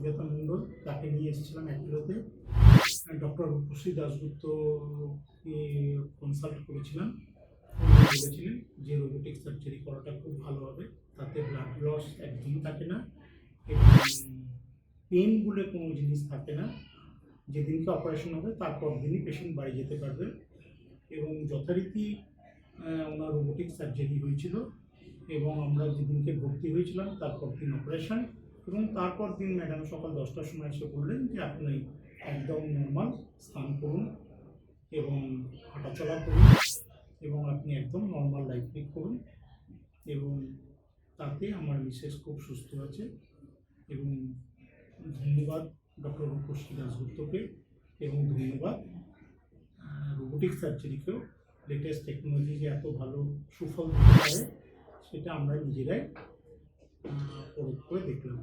সুজাতা মণ্ডল, তাকে নিয়ে এসেছিলাম অ্যাপোলোতে। ডক্টর রূপশ্রী দাশগুপ্তকে কনসাল্ট করেছিলাম। উনি বলেছিলেন যে রোবোটিক সার্জারি করাটা খুব ভালো হবে, তাতে ব্লাড লস একদমই থাকে না এবং পেন বলে কোনো জিনিস থাকে না। যেদিনকে অপারেশন হবে তারপর দিনই পেশেন্ট বাড়ি যেতে পারবে এবং যথারীতি ওনার রোবোটিক সার্জারি হয়েছিল এবং আমরা যেদিনকে ভর্তি হয়েছিলাম তারপর দিন অপারেশন এবং তারপর দিন ম্যাডাম সকাল 10টার সময় এসে বললেন যে আপনি একদম নর্মাল স্নান করুন এবং হাঁটাচলা করুন এবং আপনি একদম নর্মাল লাইফ লিড করুন এবং তাতে আমার মিসেস খুব সুস্থ আছে এবং ধন্যবাদ ডক্টর রূপশ্রী দাশগুপ্তকে এবং ধন্যবাদ রোবোটিক সার্জারিকেও। লেটেস্ট টেকনোলজি যে এত ভালো সুফল দিতে পারে সেটা আমরা নিজেরাই প্রয়োগ করে দেখলাম।